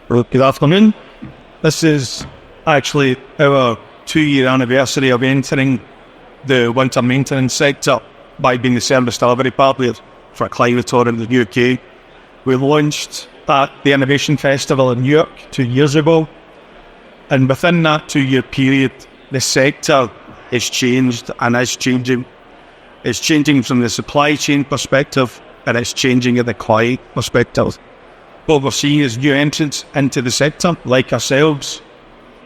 Good afternoon. This is actually our 2-year anniversary of entering the winter maintenance sector by being the service delivery partner for Climator in the UK. We launched at the Innovation Festival in New York 2 years ago, and within that 2-year period, the sector has changed and is changing. It's changing from the supply chain perspective, and it's changing at the client perspective. What we're seeing is new entrants into the sector, like ourselves,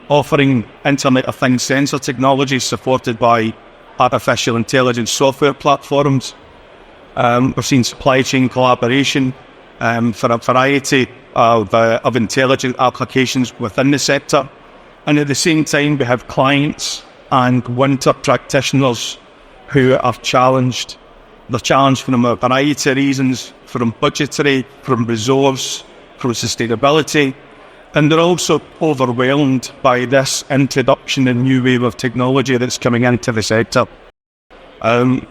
offering Internet of Things sensor technology supported by artificial intelligence software platforms. We're seeing supply chain collaboration for a variety of intelligent applications within the sector. And at the same time, we have clients and winter practitioners who are challenged. They're challenged from a variety of reasons, from budgetary, from resource, from sustainability, and they're also overwhelmed by this introduction and new wave of technology that's coming into the sector.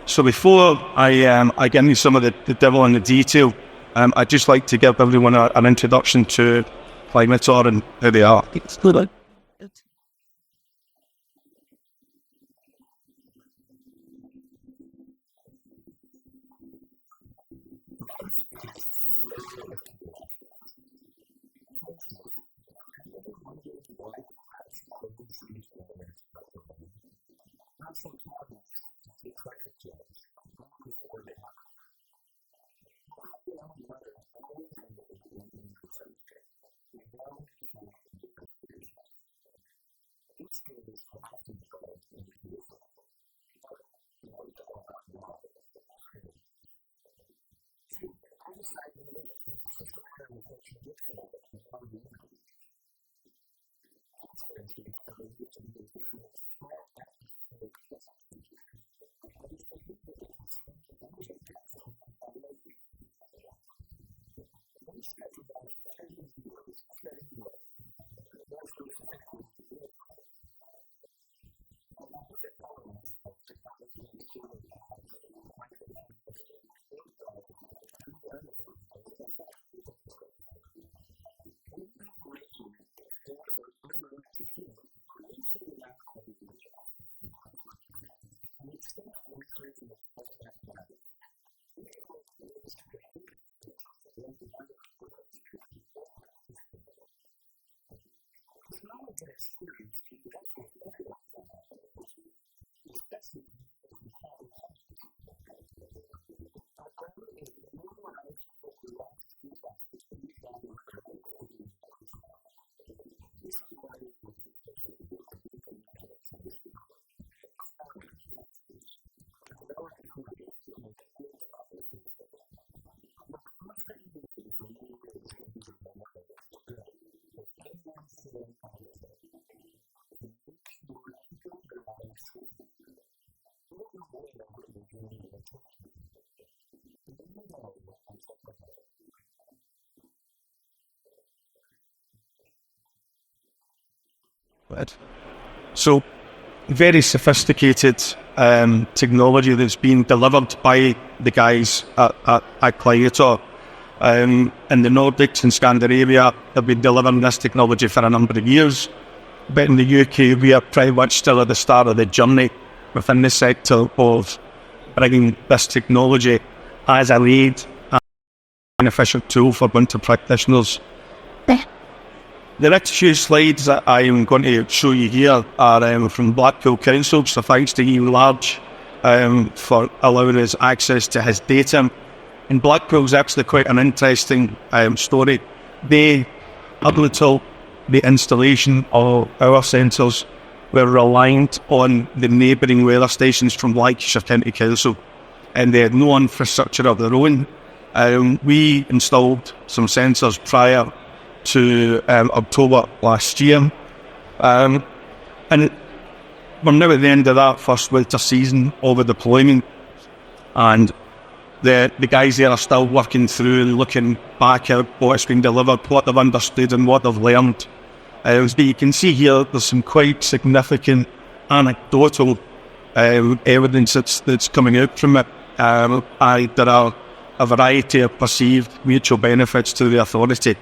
So before I get into some of the devil in the detail, I'd just like to give everyone an introduction to Climator and who they are. So, very sophisticated technology that's been delivered by the guys at Climator. In the Nordics and Scandinavia, they've been delivering this technology for a number of years. But in the UK, we are pretty much still at the start of the journey within the sector of bringing this technology as a lead and beneficial tool for winter practitioners. The next few slides that I am going to show you here are from Blackpool Council, so thanks to Ian Large for allowing us access to his data. And Blackpool's actually quite an interesting story. They, up until the installation of our sensors, were reliant on the neighbouring weather stations from Lancashire County Council, and they had no infrastructure of their own. We installed some sensors prior to October last year, and we're now at the end of that first winter season of a deployment, and the guys there are still working through and looking back at what's been delivered, what they've understood and what they've learned. But you can see here there's some quite significant anecdotal evidence that's coming out from it. There are a variety of perceived mutual benefits to the authority.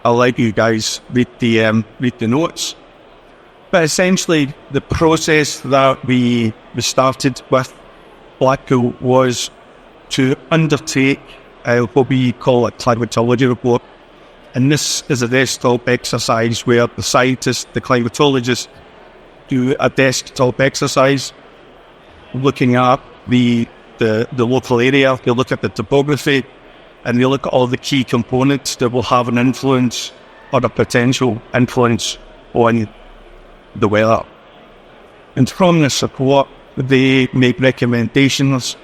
I'll let you guys read the notes. But essentially, the process that we started with Blackpool was to undertake what we call a climatology report. And this is a desktop exercise where the scientists, the climatologists, do a desktop exercise looking at the local area. They look at the topography, and they look at all the key components that will have an influence or a potential influence on the weather. And from this report, they make recommendations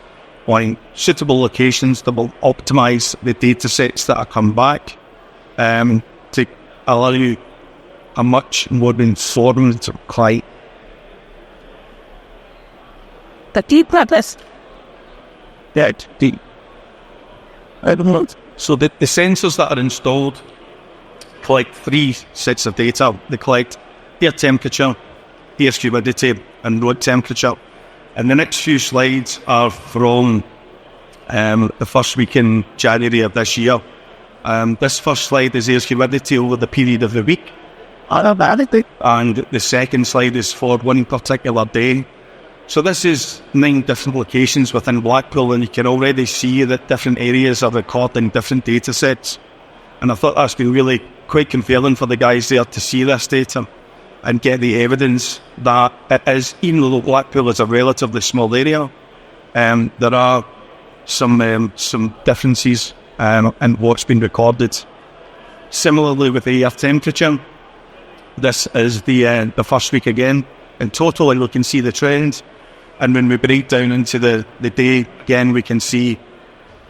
on suitable locations that will optimise the data sets that are come back to allow you a much more informed climate. The deep purpose. That deep. So the sensors that are installed collect 3 sets of data. They collect air temperature, air humidity, and road temperature. And the next few slides are from the first week in January of this year. This first slide is air humidity over the period of the week. And the second slide is for one particular day. So this is 9 different locations within Blackpool, and you can already see that different areas are recording different data sets. And I thought that's been really quite compelling for the guys there to see this data and get the evidence that it is, even though Blackpool is a relatively small area, there are some differences in what's been recorded. Similarly with the air temperature, this is the first week again in total, and we can see the trend. And when we break down into the day, again, we can see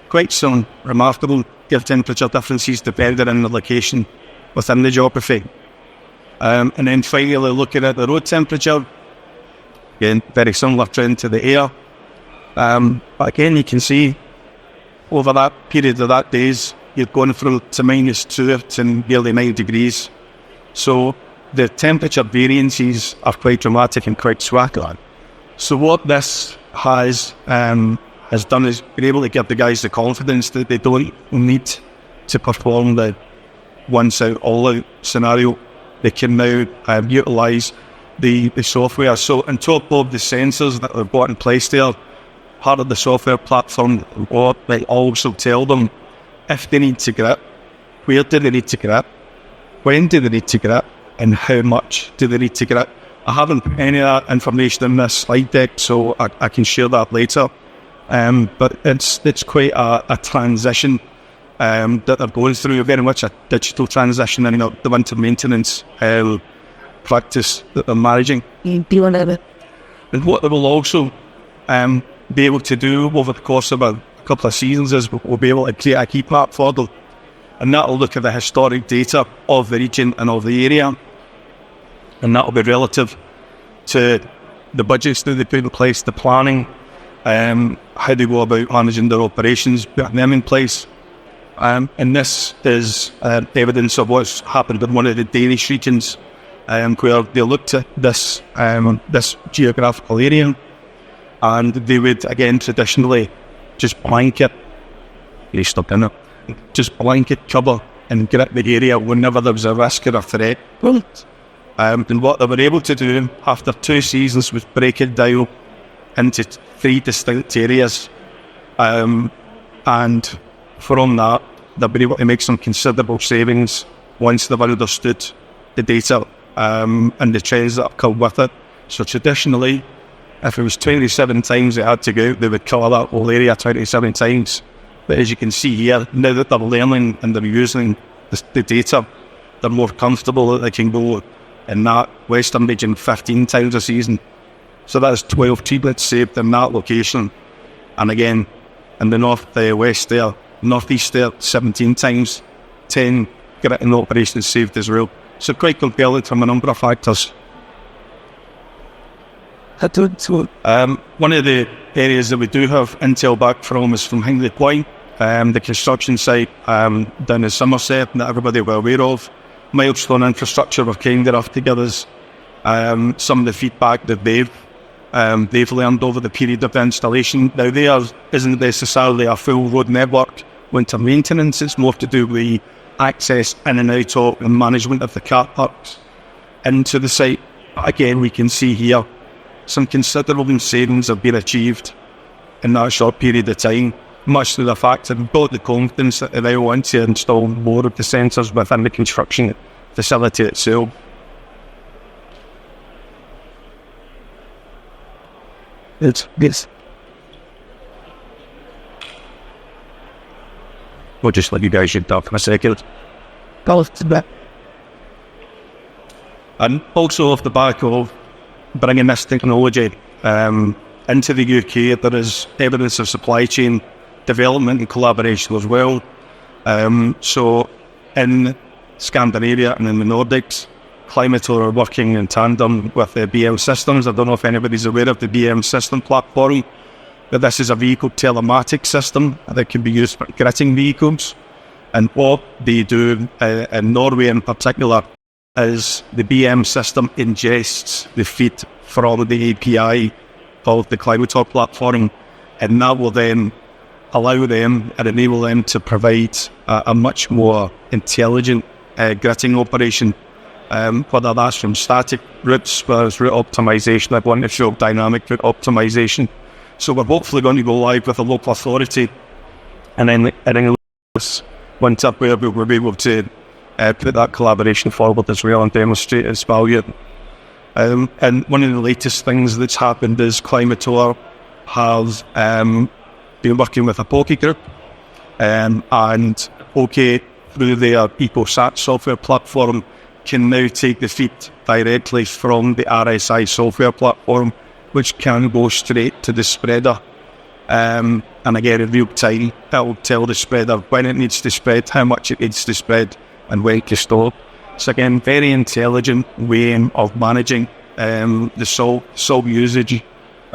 quite some remarkable air temperature differences depending on the location within the geography. And then finally looking at the road temperature, again, very similar trend to the air. But again, you can see over that period of that days, you're going from to -2 to nearly 9 degrees. So the temperature variances are quite dramatic and quite swag. So what this has done is been able to give the guys the confidence that they don't need to perform the once out, all out scenario. They can now utilise the software. So on top of the sensors that they've got in place there, part of the software platform will also tell them if they need to grip, where do they need to grip, when do they need to grip, and how much do they need to grip. I haven't put any of that information in this slide deck, so I can share that later. But it's quite a transition that they're going through, very much a digital transition, and the winter maintenance practice that they're managing. And what they will also be able to do over the course of a couple of seasons is we'll be able to create a heat map for them, and that will look at the historic data of the region and of the area, and that will be relative to the budgets that they put in place, the planning, how they go about managing their operations, putting them in place. And this is evidence of what's happened in one of the Danish regions, where they looked at this geographical area, and they would again traditionally just blanket cover and grip the area whenever there was a risk or a threat. And what they were able to do after 2 seasons was break it down into 3 distinct areas, and from that they've been able to make some considerable savings once they've understood the data and the trends that have come with it. So traditionally, if it was 27 times they had to go out, they would cover that whole area 27 times. But as you can see here, now that they're learning and they're using the data, they're more comfortable that they can go in that western region 15 times a season. So that's 12 treatments saved in that location. And again, in the north-west there, north-east there, 17 times, 10 getting operations saved as well. So quite compelling from a number of factors. One of the areas that we do have intel back from is from Hingley Point, the construction site down in Somerset that everybody will be aware of. Milestone Infrastructure were kind enough to give us some of the feedback that they've learned over the period of the installation. Now, theirs isn't necessarily a full road network winter maintenance. It's more to do with access in and out of and management of the car parks into the site. Again, we can see here some considerable savings have been achieved in that short period of time, much to the fact that we've got the confidence that they now want to install more of the sensors within the construction facility itself. Yes. We'll just let you guys get that for a second. And also off the back of bringing this technology into the UK, there is evidence of supply chain development and collaboration as well. So in Scandinavia and in the Nordics, Climator are working in tandem with the BM Systems. I don't know if anybody's aware of the BM System platform, but this is a vehicle telematics system that can be used for gritting vehicles. And what they do in Norway in particular is the BM system ingests the feed from the API of the Climator platform, and that will then allow them and enable them to provide a much more intelligent gritting operation, whether that's from static routes, whether it's route optimization. I want to show dynamic route optimization. So we're hopefully going to go live with a local authority, and then in this winter where we'll be able to put that collaboration forward as well and demonstrate its value. And one of the latest things that's happened is Climator has been working with a POKE group, and POKE, through their EcoSat software platform, can now take the feed directly from the RSI software platform, which can go straight to the spreader. And again, in real time, it will tell the spreader when it needs to spread, how much it needs to spread, and when to stop. So again, very intelligent way of managing the salt usage.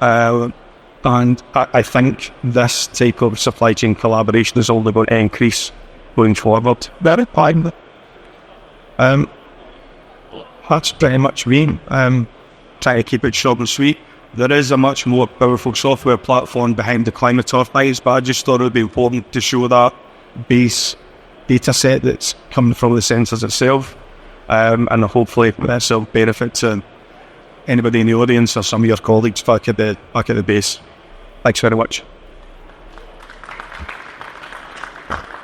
And I think this type of supply chain collaboration is only going to increase going forward. Very fine. That's pretty much me. Trying to keep it short and sweet. There is a much more powerful software platform behind the Climator things, but I just thought it would be important to show that base data set that's coming from the sensors itself, and hopefully this will benefit to anybody in the audience or some of your colleagues back at the base. Thanks very much.